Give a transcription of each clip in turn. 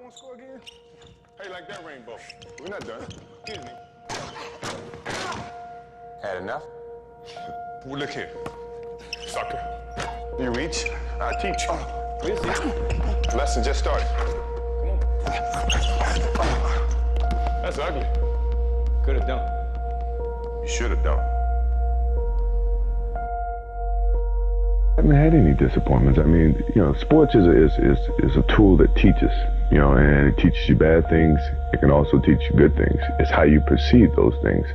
won't score again? Hey, like that rainbow. We're not done. Excuse me. Had enough? Well, look here, sucker. You reach, I teach you. We'll see. Lesson just started. Come on. That's ugly. Could have done. You should have done. I haven't had any disappointments. I mean, sports is a tool that teaches, and it teaches you bad things. It can also teach you good things. It's how you perceive those things.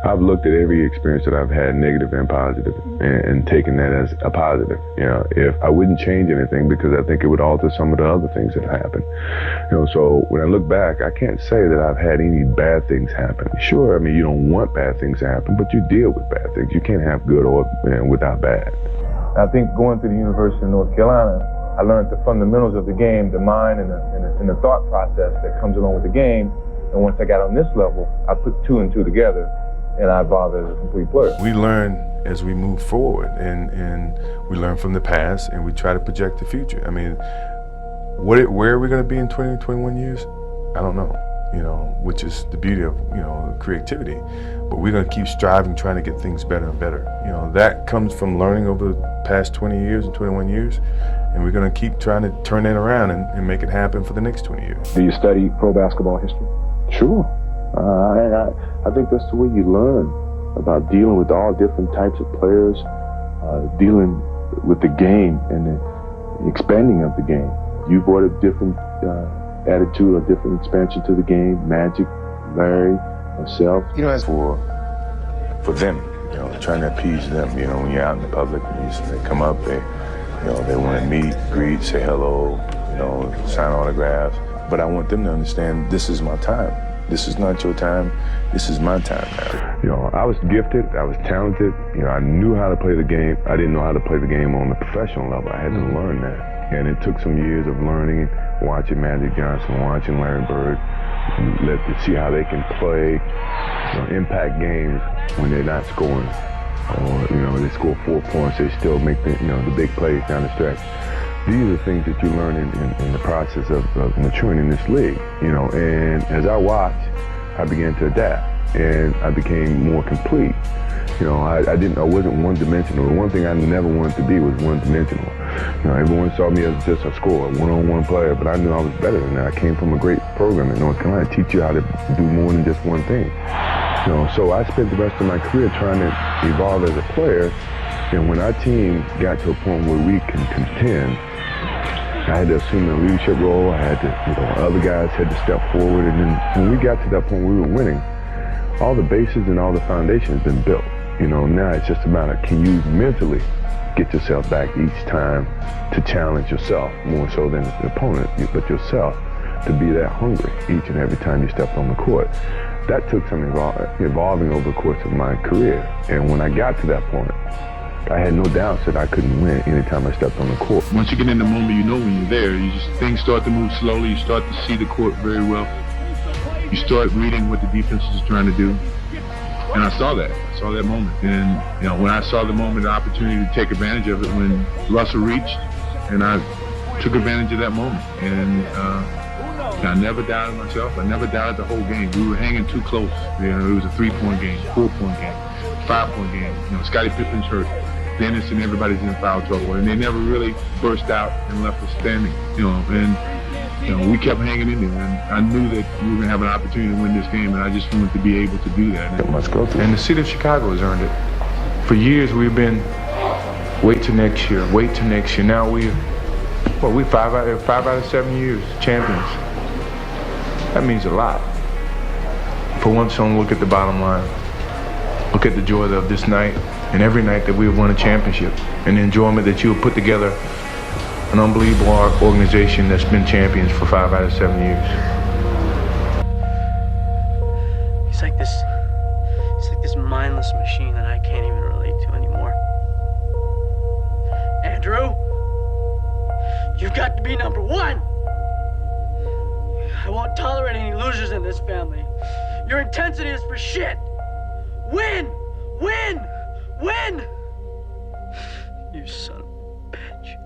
I've looked at every experience that I've had, negative and positive, and taken that as a positive. If I wouldn't change anything because I think it would alter some of the other things that happened. So when I look back, I can't say that I've had any bad things happen. Sure, I mean, you don't want bad things to happen, but you deal with bad things. You can't have good or without bad. I think going to the University of North Carolina, I learned the fundamentals of the game, the mind and the thought process that comes along with the game. And once I got on this level, I put two and two together, and I evolved as a complete player. We learn as we move forward, and we learn from the past, and we try to project the future. I mean, where are we going to be in 20, 21 years? I don't know, which is the beauty of, creativity. But we're going to keep striving, trying to get things better and better. That comes from learning over the past 20 years and 21 years, and we're going to keep trying to turn it around and make it happen for the next 20 years. Do you study pro basketball history? Sure. I think that's the way you learn about dealing with all different types of players, dealing with the game and the expanding of the game. You brought a different attitude, a different expansion to the game. Magic, Larry, myself. As for them, trying to appease them. When you're out in the public, they come up, they want to meet, greet, say hello, sign autographs. But I want them to understand this is my time. This is not your time. This is my time now. I was gifted. I was talented. I knew how to play the game. I didn't know how to play the game on the professional level. I had to learn that. And it took some years of learning, watching Magic Johnson, watching Larry Bird, to see how they can play, impact games when they're not scoring. Or, they score 4 points, they still make the big plays down the stretch. These are things that you learn in the process of maturing in this league, and as I watched, I began to adapt, and I became more complete. I wasn't one-dimensional. The one thing I never wanted to be was one-dimensional. Everyone saw me as just a scorer, one-on-one player, but I knew I was better than that. I came from a great program in North Carolina, teach you how to do more than just one thing. So I spent the rest of my career trying to evolve as a player, and when our team got to a point where we can contend, I had to assume a leadership role. I had to, other guys had to step forward, and then when we got to that point where we were winning, all the bases and all the foundation has been built. Now it's just about can you mentally get yourself back each time to challenge yourself more so than the opponent, but yourself to be that hungry each and every time you stepped on the court. That took some evolving over the course of my career, and when I got to that point, I had no doubts that I couldn't win anytime I stepped on the court. Once you get in the moment, when you're there. Things start to move slowly. You start to see the court very well. You start reading what the defense is trying to do. And I saw that. I saw that moment. And, when I saw the moment, the opportunity to take advantage of it when Russell reached, and I took advantage of that moment. And I never doubted myself. I never doubted the whole game. We were hanging too close. It was a 3-point game, 4-point game, 5-point game. Scottie Pippen's hurt. Dennis and everybody's in foul trouble, and they never really burst out and left us standing. We kept hanging in there, and I knew that we were gonna have an opportunity to win this game, and I just wanted to be able to do that. And the city of Chicago has earned it. For years we've been, wait till next year, wait till next year. Now we 5 out of 7 years champions. That means a lot. For once, don't look at the bottom line. Look at the joy of this night and every night that we have won a championship, and the enjoyment that you have put together an unbelievable organization that's been champions for 5 out of 7 years. He's like this mindless machine that I can't even relate to anymore. Andrew, you've got to be number one. I won't tolerate any losers in this family. Your intensity is for shit. Win! Win! Win! You son of a bitch.